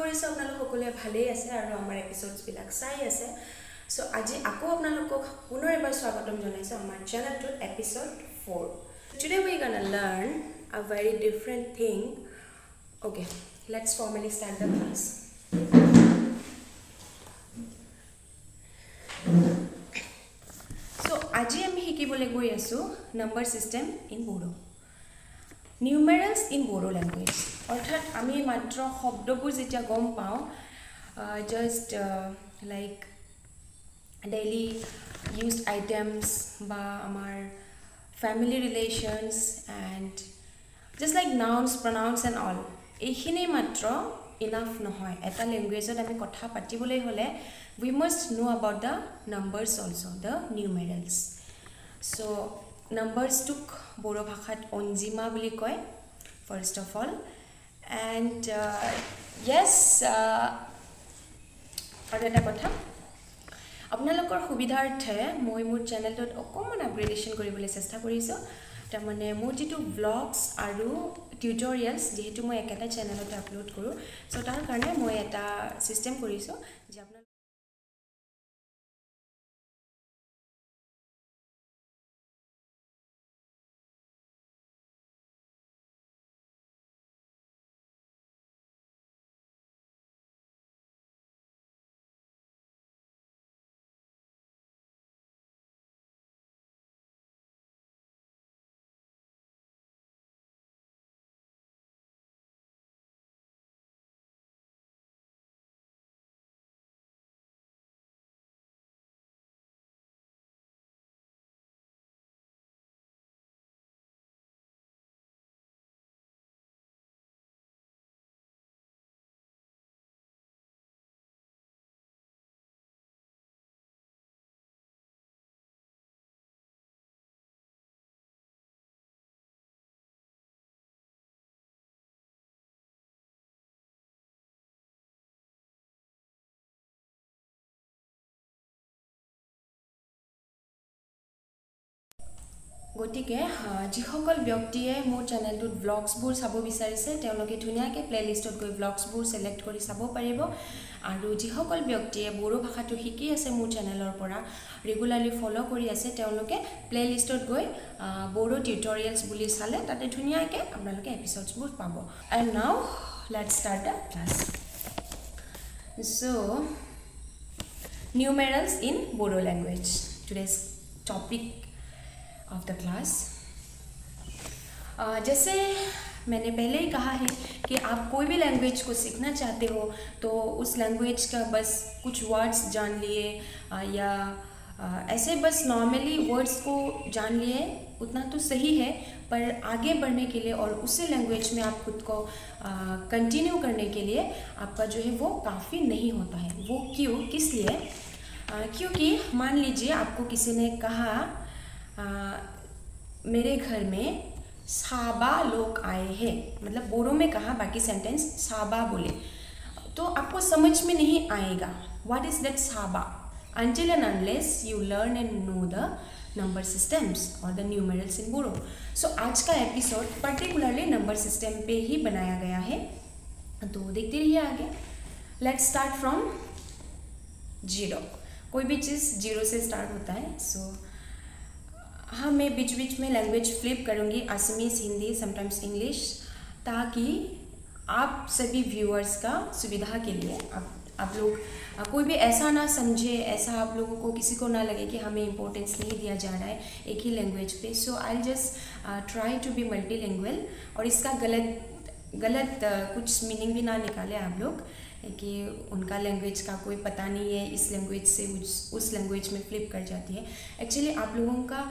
কৰিছো আপোনালোক সকলোৱে ভালেই আছে আৰু আমাৰ এপিসোডস বিলাক চাই আছে সো আজি আকৌ আপোনালোকক পুনৰ এবাৰ স্বাগতম জনাইছো আমাৰ চেনেলটোত episode 4 Today we're going to learn a very different thing. Okay, let's formally start the class. So আজি আমি শিকিবলৈ গৈ আছো number system in Bodo. Numerals in Bodo language. অর্থাৎ আমি মাত্র শব্দবোৰ যেতিয়া গম পাও just like daily used items বা আমাৰ family relations and just like nouns pronouns and all এইখিনি মাত্ৰ enough নহয় এটা ল্যাঙ্গুৱেজত আমি কথা পাতিবলৈ হলে we must know about the numbers also the numerals so numbers took Bodo ভাষাত অঞ্জিমা বুলি কয় first of all and yes আৰু এটা কথা আপোনালোকৰ সুবিধাৰ্থে মই মোৰ চেনেলটোত অকমান আপগ্ৰেডেশন কৰিবলৈ চেষ্টা কৰিছো তাৰ মানে মোৰ যেটো ব্লগছ আৰু টিউটোৰিয়ালস যেহেতু মই একেটা চেনেলতে আপলোড কৰো সো তাৰ কাৰণে মই এটা সিস্টেম কৰিছো যে আপোনালোক গটিকে যিসকল ব্যক্তিয়ে মোৰ চেনেলটোত ব্লগছবোৰ চাব বিচাৰিছে তেওঁলোকে ধুনিয়াকে প্লেলিষ্টত গৈ ব্লগছবোৰ সিলেক্ট কৰি চাব পাৰিব আৰু যিসকল ব্যক্তিয়ে বড়ো ভাষাটো শিকি আছে মোৰ চেনেলৰ পৰা ৰেগুলাৰলি ফলো কৰি আছে তেওঁলোকে প্লেলিষ্টত গৈ বড়ো টিউটোৰিয়ালস বুলি চালে তাতে ধুনিয়াকে আপোনালোকে এপিসোডছবোৰ পাব and now let's start the class so numerals in Bodo language today's topic of the class जैसे मैंने पहले ही कहा है कि आप कोई भी लैंग्वेज को सीखना चाहते हो तो उस लैंग्वेज का बस कुछ वर्ड्स जान लिए या ऐसे बस नॉर्मली वर्ड्स को जान लिए उतना तो सही है पर आगे बढ़ने के लिए और उसी लैंग्वेज में आप खुद को कंटिन्यू करने के लिए आपका जो है वो काफ़ी नहीं होता है वो क्यों किस लिए क्योंकि मान लीजिए आपको किसी ने कहा मेरे घर में साबा लोग आए हैं मतलब बोरो में कहा बाकी सेंटेंस साबा बोले तो आपको समझ में नहीं आएगा व्हाट इज दैट साबा until and unless you learn and know the number systems or the numerals in Bodo so आज का एपिसोड पर्टिकुलरली नंबर सिस्टम पे ही बनाया गया है तो देखते रहिए आगे लेट्स स्टार्ट फ्रॉम 0 कोई भी चीज़ 0 से स्टार्ट होता है सो हाँ मैं बीच बीच में लैंग्वेज फ्लिप करूँगी असमीज हिंदी समटाइम्स इंग्लिश ताकि आप सभी व्यूअर्स का सुविधा के लिए आप लोग कोई भी ऐसा ना समझे ऐसा आप लोगों को किसी को ना लगे कि हमें इम्पोर्टेंस नहीं दिया जा रहा है एक ही लैंग्वेज पे so I just try to be multilingual और इसका गलत कुछ मीनिंग भी ना निकाले आप लोग कि उनका लैंग्वेज का कोई पता नहीं है इस लैंग्वेज से उस लैंग्वेज में फ्लिप कर जाती है एक्चुअली आप लोगों का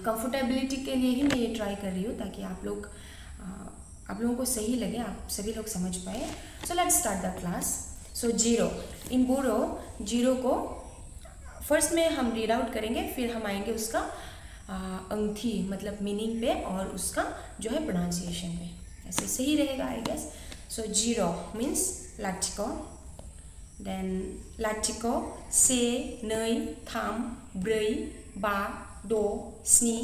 कंफर्टेबिलिटी के लिए ही मैं ये ट्राई कर रही हूँ ताकि आप लोगों को सही लगे आप सभी लोग समझ पाए so let's start the class so 0 इन बोरो 0 को फर्स्ट में हम रीड आउट करेंगे फिर हम आएंगे उसका अंगठी मतलब मीनिंग पे और उसका जो है प्रोनाउंसिएशन पे ऐसे सही रहेगा I guess So 0 means latiko, then latiko, se, nei, tham, brei, बा द स्नि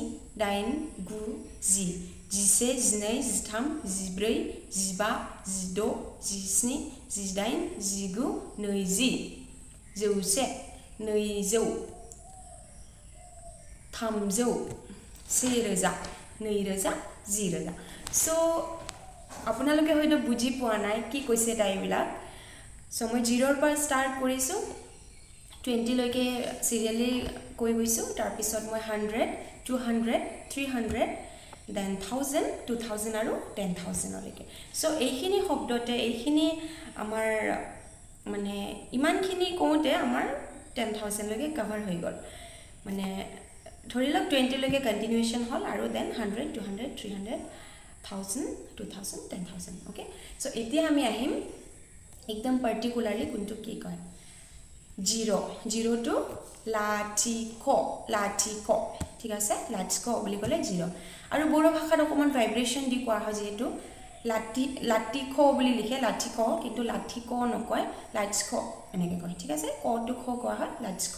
दाइन गु जि जिसे जिनै जिथाम जिब्रै जिबा जिद' जिस्नि जिदाइन जिगु नैजि जौसे नैजौ थामजौ सेरोजा नैरोजा जिरोजा सो আপোনালোকে হয়তো বুজি পোৱা নাই কি কৈছে তাইবিলাক সো মই 0 ৰ পৰা স্টাৰ্ট কৰিছো 20 লৈকে সিৰিয়ালি কৈ গৈছো তাৰ পিছত মই 100 200 300 then 1000 2000 আৰু 10000 লৈকে সো এইখিনি শব্দতে এইখিনি আমাৰ মানে ইমানখিনি কোতে আমাৰ 10000 লৈকে কভাৰ হৈ গল মানে ধৰি লওক 20 লৈকে কন্টিনিউয়েশন হল আৰু then 100 200 300 1000 2000 10000 ओके सो এতিয়া আমি আহিম একদম পার্টিকুলারলি কোনটো কি কয় 0 টু লাঠিক ঠিক আছে লাঠিক বুলি কলে 0 আৰু বড়ো ভাষাত অকমান ভাইব্ৰেশন দি কোৱা হয় যেটো লাঠিক বুলি লিখে লাঠিক কিন্তু লাঠিক নকয় লাঠিক এনেকৈ কয় ঠিক আছে ক টু খ কোৱা হয় লাঠিক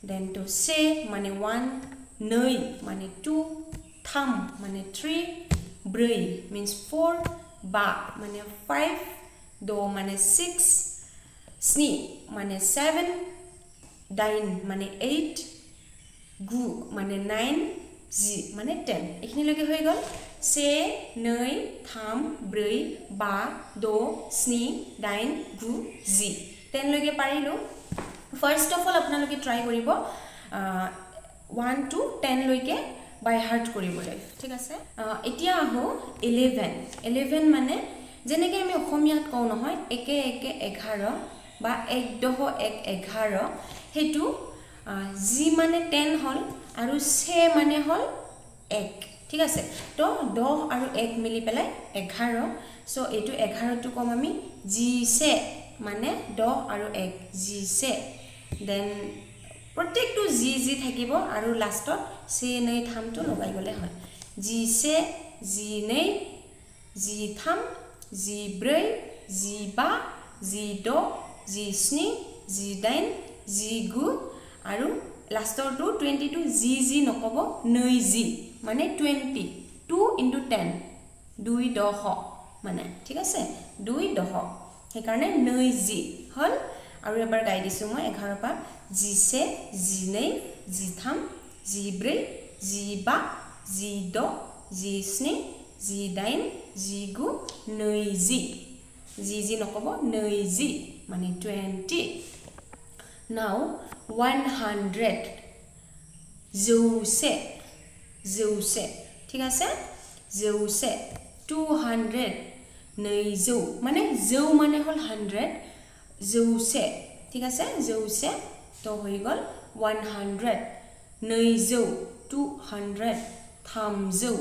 then to say মানে 1 nei মানে 2 tham মানে 3 ब्रै means 4 ba মানে 5 do মানে 6 sni মানে 7 dain মানে 8 gu মানে 9 ji মানে 10 এখিনি লগে হৈ গল se nei tham ब्रै ba do sni dain gu ji 10 লগে পাৰিলো ফাৰ্স্ট অফ অল আপোনালোকে ট্ৰাই কৰিব 1 to 10 লৈকে বাই হাৰ্ট কৰিবলৈ ঠিক আছে এতিয়া আহো 11 মানে যেনেকৈ আমি অসমীয়াত কওঁ নহয় একে একে 11 বা 1 দহ 1 11 হেতু জি মানে 10 হল আৰু সে মানে হল 1 ঠিক আছে তো 10 আৰু 1 মিলি পেলাই 11 সো এটো 11 টু কম আমি জি সে মানে 10 আৰু 1 জি সে দেন প্ৰত্যেকটো জি জি থাকিব আৰু লাষ্টত সে nei থামটো লগাই গলে হয় জি সে জি nei জি থাম জি ব্रै জি বা জি দ জি স্নি জি দাইন জি গু আৰু লাষ্টৰটো 22 জি জি নকব nei জি মানে 20 2 into 10 2 দহ মানে ঠিক আছে 2 দহ সেইকাৰণে nei জি হল আৰু এবাৰ গাই দিছো মই 11 পা জি সে জি nei জি থাম জি ব্रै জি বা জি দ জি স্নি জি দাইন জি গু nei জি জি জি নকব nei জি মানে 20 now 100 জৌছে ঠিক আছে জৌছে 200 নৈজৌ মানে জৌ মানে হল 100 জৌছে ঠিক আছে জৌছে তো হৈ গল 100 নৈজৌ 200 থামজৌ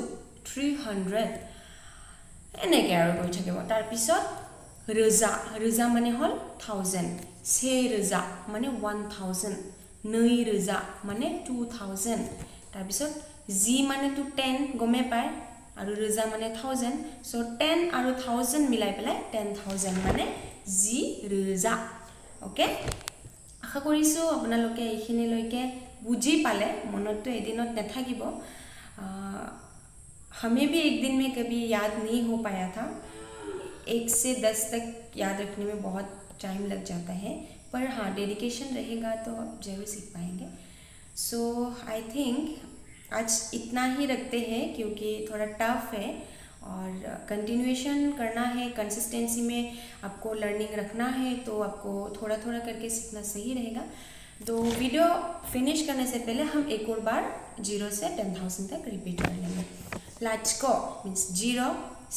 300 এনেকৈ আৰু গৈ থাকিব তাৰ পিছত ৰজা মানে হল 1000 সে ৰজা মানে 1000 nei ৰজা মানে 2000 তাৰ পিছত জি মানে তো 10 গমে পায় আৰু ৰজা মানে 1000 সো 10 আৰু 1000 মিলাই পেলাই 10000 মানে জি ৰজা ওকে আশা কৰিছো আপোনালোকে এইখিনি লৈকে বুজি পালে মনতো এদিনত নাথাকিব हमें भी एक दिन में कभी याद नहीं हो पाया था 1 से 10 तक याद रखने में बहुत टाइम लग जाता है पर हाँ डेडिकेशन रहेगा तो आप जरूर सीख पाएंगे सो आई थिंक आज इतना ही रखते हैं क्योंकि थोड़ा टफ है और कंटिन्यूएशन करना है कंसिस्टेंसी में आपको लर्निंग रखना है तो आपको थोड़ा थोड़ा करके सीखना सही रहेगा तो वीडियो फिनिश करने से पहले हम एक और बार 0 से 10,000 तक रिपीट कर लेंगे लाचिको मीन्स 0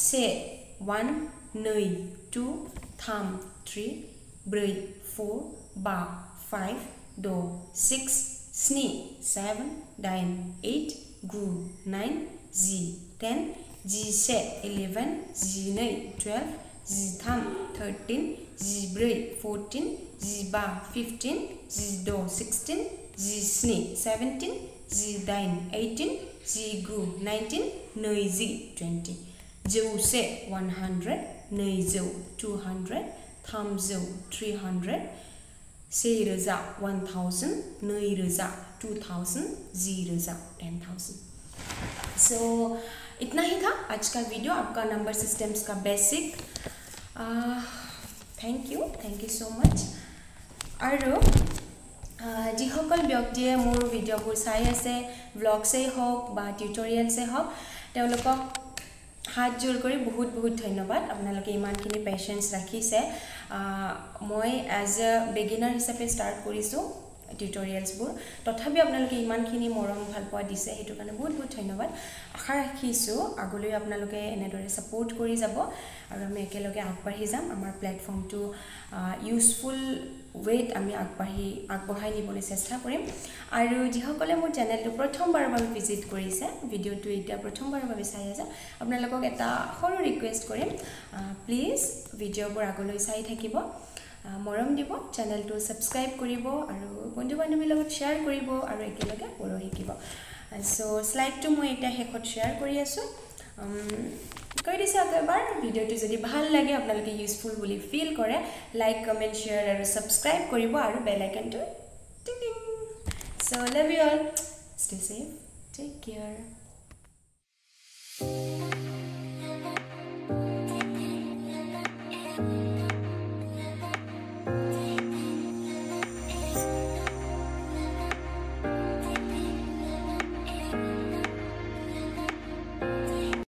से 1 nei 2 tham 3 ब्रै 4 ba 5 do 6 sni 7 dain 8 gu 9 ji 10 ji se 11 ji nei 12 ji tham 13 ji ब्रै 14 ji ba 15 ji do 16 ji sni 17 ji dain 18 ji gu 19 nei ji 20 जौसे 100 नैजौ 200 थामजौ 300 सेरोजा 1000 नैरोजा 2000 zeros are 10,000. So इतना ही था आज का वीडियो आपका नंबर सिस्टम्स का basic. Thank you so much. আৰু যিসকল ব্যক্তিয়ে মোৰ ভিডিঅ'বোৰ চাই আছে, ব্লগছেই হওক বা টিউটৰিয়েলছেই হওক, তেওঁলোকক হাত জোৰ কৰি বহুত বহুত ধন্যবাদ. আপোনালোকে ইমানখিনি পেচেন্স ৰাখিছে. মই এজ এ বিগিনাৰ হিচাপে ষ্টাৰ্ট কৰিছোঁ টিউটৰিয়েলছবোৰ, তথাপি আপোনালোকে ইমানখিনি মৰম ভাল পোৱা দিছে, সেইটো কাৰণে বহুত বহুত ধন্যবাদ. আশা ৰাখিছোঁ আগলৈ আপোনালোকে এনেদৰে ছাপোৰ্ট কৰি যাব আৰু আমি একেলগে আগবাঢ়ি যাম. আমাৰ প্লেটফৰ্মটো ইউজফুল ৱেত আমি আগবঢ়াই নিবলৈ চেষ্টা কৰিম. আৰু যিসকলে মোৰ চেনেলটো প্ৰথমবাৰৰ বাবে ভিজিট কৰিছে, ভিডিঅ'টো এতিয়া প্ৰথমবাৰৰ বাবে চাই আছে, আপোনালোকক এটা সৰু ৰিকুৱেষ্ট কৰিম, প্লিজ ভিডিঅ'বোৰ আগলৈ চাই থাকিব, মৰম দিব, চেনেলটো ছাবস্ক্ৰাইব কৰিব আৰু বন্ধু বান্ধৱীৰ লগত শ্বেয়াৰ কৰিব আৰু একেলগে বড়ো শিকিব. চ' শ্লাইডটো মই এতিয়া শেষত শ্বেয়াৰ কৰি আছোঁ. কৈ দিছোঁ আকৌ এবাৰ, ভিডিঅ'টো যদি ভাল লাগে, আপোনালোকে ইউজফুল বুলি ফিল কৰে, লাইক কমেণ্ট শ্বেয়াৰ আৰু ছাবস্ক্ৰাইব কৰিব আৰু বেল আইকনটো টিং টিং. So' love you all, stay safe, take care.